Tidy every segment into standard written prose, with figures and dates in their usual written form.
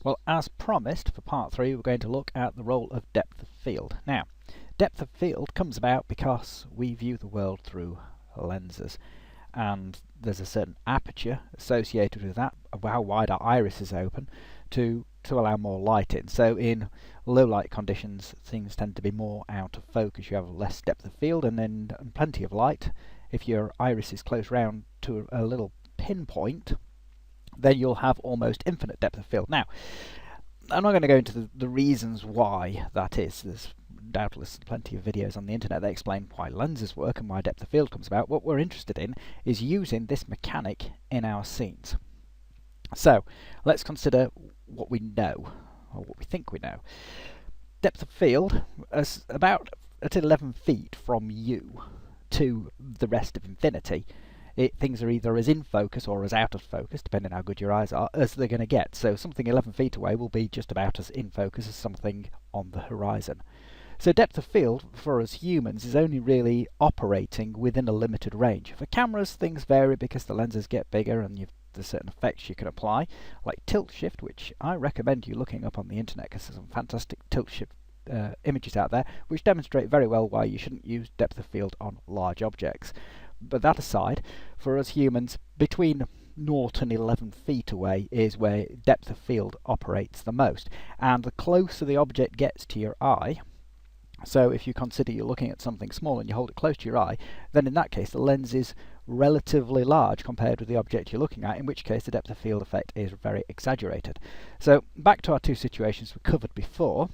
Well, as promised, for part 3 we're going to look at the role of depth of field. Now, depth of field comes about because we view the world through lenses, and there's a certain aperture associated with that, of how wide our iris is open to allow more light in. So in low light conditions things tend to be more out of focus, you have less depth of field, and then plenty of light. If your iris is close round to a little pinpoint, then you'll have almost infinite depth of field. Now, I'm not going to go into the reasons why that is. There's doubtless plenty of videos on the internet that explain why lenses work and why depth of field comes about. What we're interested in is using this mechanic in our scenes. So let's consider what we know, or what we think we know. Depth of field is about at 11 feet from you to the rest of infinity. Things are either as in focus or as out of focus, depending on how good your eyes are, as they're going to get. So something 11 feet away will be just about as in focus as something on the horizon. So depth of field for us humans is only really operating within a limited range. For cameras, things vary because the lenses get bigger and there's certain effects you can apply, like tilt shift, which I recommend you looking up on the internet because there's some fantastic tilt shift images out there which demonstrate very well why you shouldn't use depth of field on large objects. But that aside, for us humans, between 0 and 11 feet away is where depth of field operates the most. And the closer the object gets to your eye, so if you consider you're looking at something small and you hold it close to your eye, then in that case the lens is relatively large compared with the object you're looking at, in which case the depth of field effect is very exaggerated. So back to our two situations we covered before,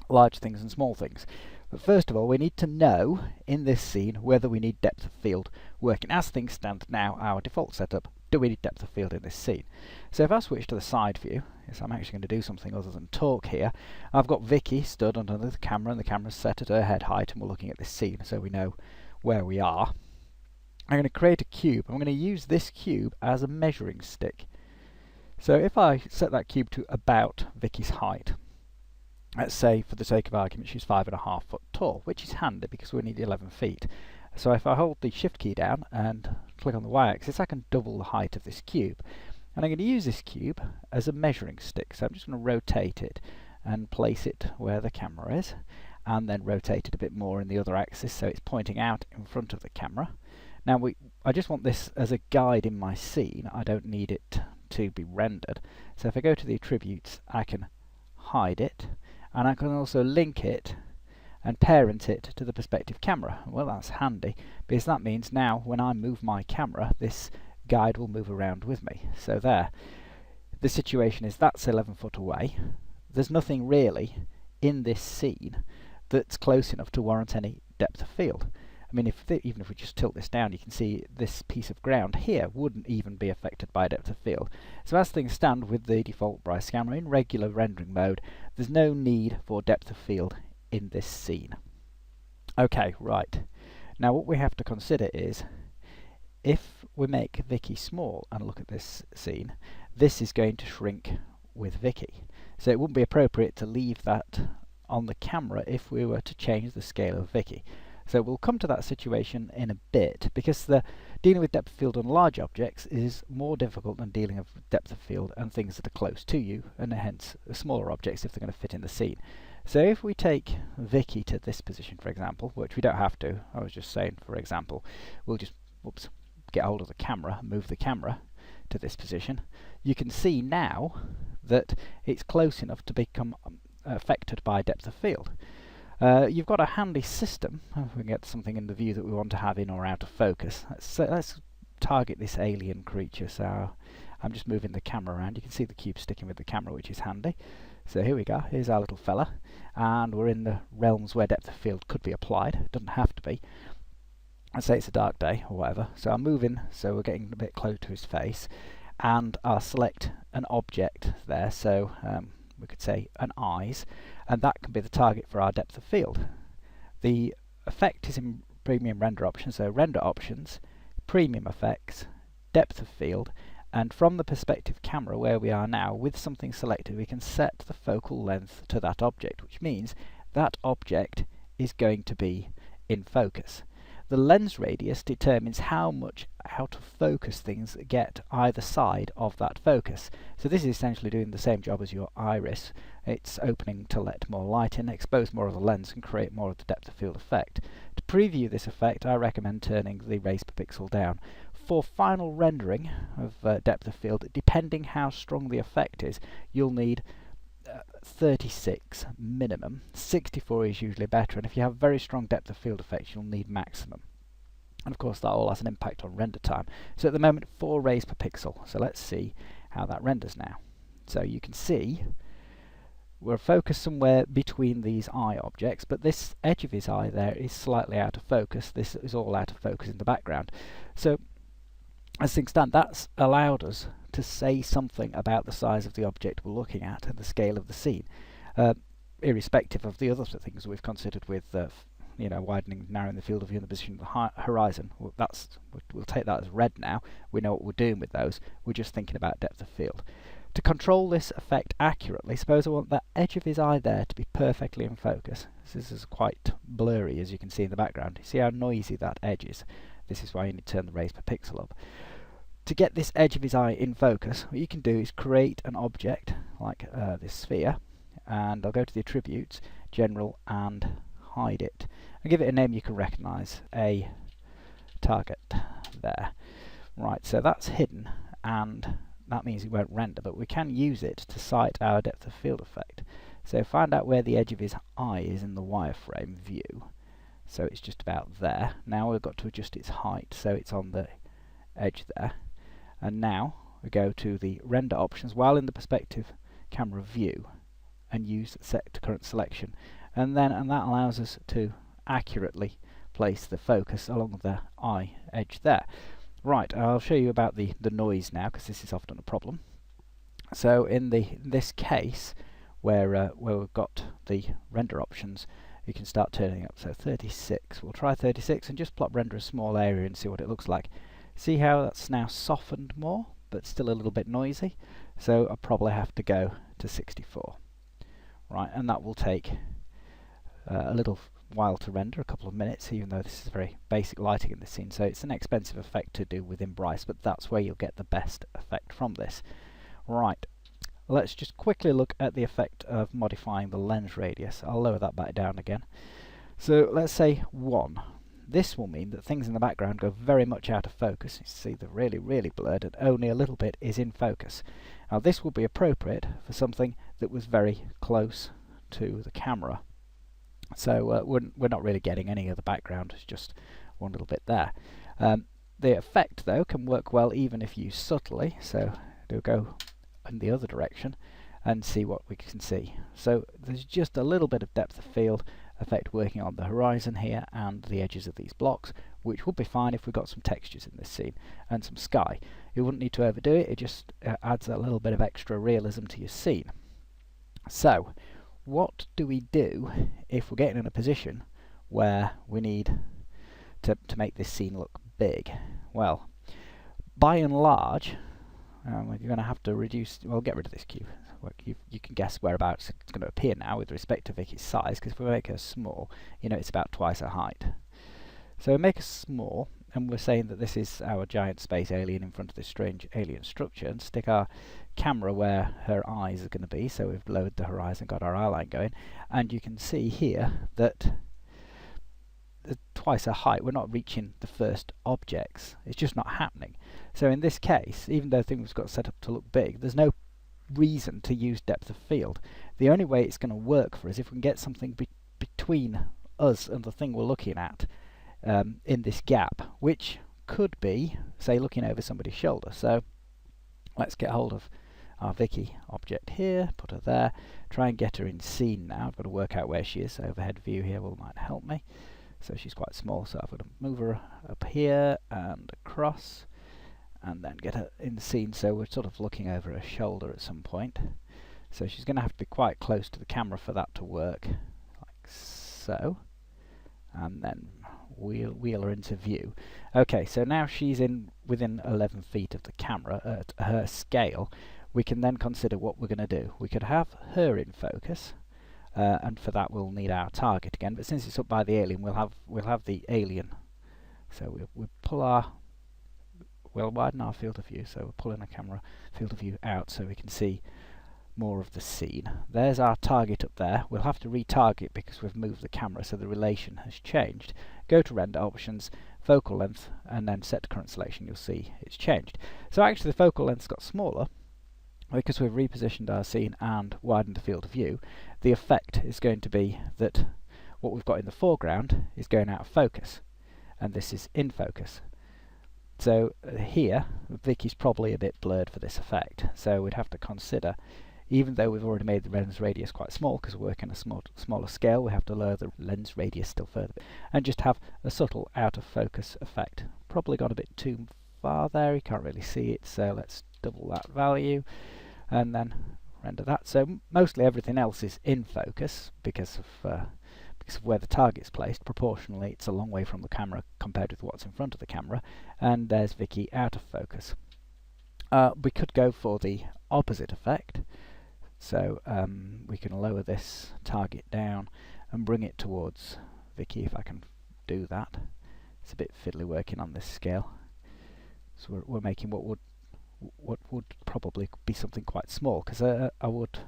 large things and small things. But first of all, we need to know in this scene whether we need depth of field working. As things stand now, our default setup, do we need depth of field in this scene? So if I switch to the side view, yes, I'm actually going to do something other than talk here. I've got Vicky stood under the camera, and the camera's set at her head height, and we're looking at this scene so we know where we are. I'm going to create a cube. I'm going to use this cube as a measuring stick. So if I set that cube to about Vicky's height, let's say, for the sake of argument, she's 5.5 foot tall, which is handy because we need 11 feet. So if I hold the shift key down and click on the y-axis, I can double the height of this cube. And I'm going to use this cube as a measuring stick. So I'm just going to rotate it and place it where the camera is, and then rotate it a bit more in the other axis so it's pointing out in front of the camera. Now I just want this as a guide in my scene. I don't need it to be rendered. So if I go to the attributes, I can hide it. And I can also link it and parent it to the perspective camera. Well, that's handy because that means now when I move my camera, this guide will move around with me. So there, the situation is that's 11 foot away. There's nothing really in this scene that's close enough to warrant any depth of field. I mean, even if we just tilt this down, you can see this piece of ground here wouldn't even be affected by depth of field. So as things stand with the default Bryce camera in regular rendering mode, there's no need for depth of field in this scene. Okay, right. Now what we have to consider is, if we make Vicky small and look at this scene, this is going to shrink with Vicky. So it wouldn't be appropriate to leave that on the camera if we were to change the scale of Vicky. So we'll come to that situation in a bit, because dealing with depth of field on large objects is more difficult than dealing with depth of field and things that are close to you, and hence smaller objects if they're going to fit in the scene. So if we take Vicky to this position, for example, which we don't have to, I was just saying for example, we'll just get hold of the camera, move the camera to this position, you can see now that it's close enough to become affected by depth of field. You've got a handy system. If we can get something in the view that we want to have in or out of focus. Let's target this alien creature. So I'm just moving the camera around. You can see the cube sticking with the camera, which is handy. So here we go. Here's our little fella, and we're in the realms where depth of field could be applied. It doesn't have to be. Let's say it's a dark day or whatever. So I'm moving, so we're getting a bit close to his face, and I'll select an object there. So we could say an eyes, and that can be the target for our depth of field. The effect is in premium render options, so render options, premium effects, depth of field, and from the perspective camera where we are now, with something selected, we can set the focal length to that object, which means that object is going to be in focus. The lens radius determines how much out of focus things that get either side of that focus. So this is essentially doing the same job as your iris. It's opening to let more light in, expose more of the lens and create more of the depth of field effect. To preview this effect, I recommend turning the raise per pixel down. For final rendering of depth of field, depending how strong the effect is, you'll need 36 minimum. 64 is usually better, and if you have very strong depth of field effects, you'll need maximum. And of course that all has an impact on render time. So at the moment 4 rays per pixel. So let's see how that renders now. So you can see we're focused somewhere between these eye objects, but this edge of his eye there is slightly out of focus. This is all out of focus in the background. So as things stand, that's allowed us to say something about the size of the object we're looking at and the scale of the scene, irrespective of the other things we've considered with widening, narrowing the field of view and the position of the horizon. Well, we'll take that as red now. We know what we're doing with those. We're just thinking about depth of field. To control this effect accurately, suppose I want that edge of his eye there to be perfectly in focus. This is quite blurry, as you can see in the background. You see how noisy that edge is? This is why you need to turn the raise per pixel up. To get this edge of his eye in focus, what you can do is create an object like this sphere, and I'll go to the attributes, general, and hide it. And give it a name you can recognise, a target there. Right, so that's hidden, and that means it won't render, but we can use it to cite our depth of field effect. So find out where the edge of his eye is in the wireframe view. So it's just about there. Now we've got to adjust its height, so it's on the edge there. And now we go to the render options while in the perspective camera view and use set to current selection. And that allows us to accurately place the focus along the eye edge there. Right, I'll show you about the noise now, because this is often a problem. So in this case, where we've got the render options, you can start turning up. So 36, we'll try 36 and just plot render a small area and see what it looks like. See how that's now softened more, but still a little bit noisy. So I'll probably have to go to 64. Right, and that will take a little while to render, a couple of minutes, even though this is very basic lighting in this scene. So it's an expensive effect to do within Bryce, but that's where you'll get the best effect from this. Right, let's just quickly look at the effect of modifying the lens radius. I'll lower that back down again. So let's say 1. This will mean that things in the background go very much out of focus. You see they're really, really blurred, and only a little bit is in focus. Now this will be appropriate for something that was very close to the camera. So we're not really getting any of the background, it's just one little bit there. The effect though can work well even if used subtly, so we'll go in the other direction and see what we can see. So there's just a little bit of depth of field effect working on the horizon here and the edges of these blocks, which would be fine if we got some textures in this scene and some sky. You wouldn't need to overdo it, it just adds a little bit of extra realism to your scene. So what do we do if we're getting in a position where we need to make this scene look big? Well, by and large, you're going to have to reduce, well, get rid of this cube. You can guess whereabouts it's going to appear now with respect to Vicky's size, because if we make her small, you know it's about twice her height. So we make her small, and we're saying that this is our giant space alien in front of this strange alien structure, and stick our camera where her eyes are going to be. So we've lowered the horizon, got our eye line going, and you can see here that twice her height, we're not reaching the first objects. It's just not happening. So in this case, even though things got set up to look big, there's no reason to use depth of field. The only way it's going to work for us if we can get something between us and the thing we're looking at in this gap, which could be, say, looking over somebody's shoulder. So let's get hold of our Vicky object here, put her there, try and get her in scene now. I've got to work out where she is. Overhead view here might help me. So she's quite small, so I've got to move her up here and across, and then get her in the scene, so we're sort of looking over her shoulder at some point. So she's going to have to be quite close to the camera for that to work, like so. And then wheel her into view. Okay, so now she's within 11 feet of the camera at her scale. We can then consider what we're going to do. We could have her in focus, and for that we'll need our target again. But since it's up by the alien, we'll have the alien. So we'll pull our we'll widen our field of view, so we're pulling our camera field of view out so we can see more of the scene. There's our target up there. We'll have to retarget because we've moved the camera, so the relation has changed. Go to render options, focal length, and then set to current selection. You'll see it's changed. So actually the focal length's got smaller because we've repositioned our scene and widened the field of view. The effect is going to be that what we've got in the foreground is going out of focus, and this is in focus. So here Vicky's probably a bit blurred for this effect, so we'd have to consider, even though we've already made the lens radius quite small because we're working a smaller scale, we have to lower the lens radius still further and just have a subtle out of focus effect. Probably gone a bit too far there, you can't really see it, so let's double that value and then render that. So mostly everything else is in focus because of where the target's placed. Proportionally it's a long way from the camera compared with what's in front of the camera, and there's Vicky out of focus. We could go for the opposite effect. So we can lower this target down and bring it towards Vicky, if I can do that. It's a bit fiddly working on this scale. So we're making what would probably be something quite small, because I would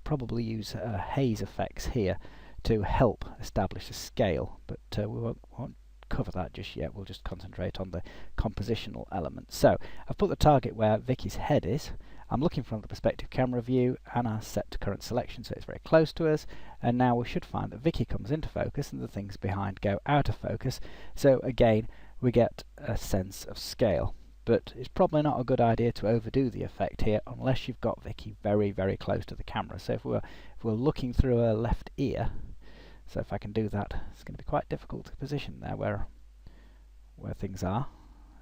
probably use haze effects here to help establish a scale, but we won't cover that just yet. We'll just concentrate on the compositional element. So I've put the target where Vicky's head is. I'm looking from the perspective camera view, and I set to current selection so it's very close to us, and now we should find that Vicky comes into focus and the things behind go out of focus. So again we get a sense of scale, but it's probably not a good idea to overdo the effect here unless you've got Vicky very, very close to the camera. So if we're looking through her left ear, so if I can do that, it's going to be quite difficult to position there where things are.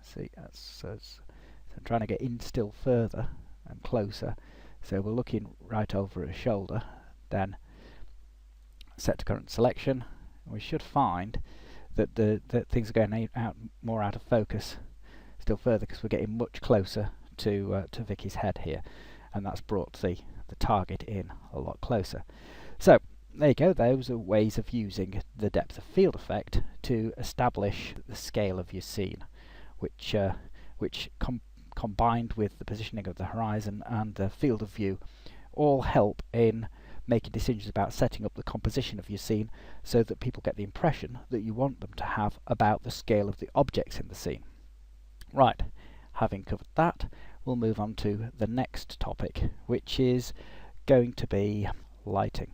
See, so I'm trying to get in still further and closer, so we're looking right over her shoulder, then set to current selection, and we should find that that things are going more out of focus still further because we're getting much closer to Vicky's head here, and that's brought the target in a lot closer. So there you go, those are ways of using the depth of field effect to establish the scale of your scene, which combined with the positioning of the horizon and the field of view all help in making decisions about setting up the composition of your scene so that people get the impression that you want them to have about the scale of the objects in the scene. Right, having covered that, we'll move on to the next topic, which is going to be lighting.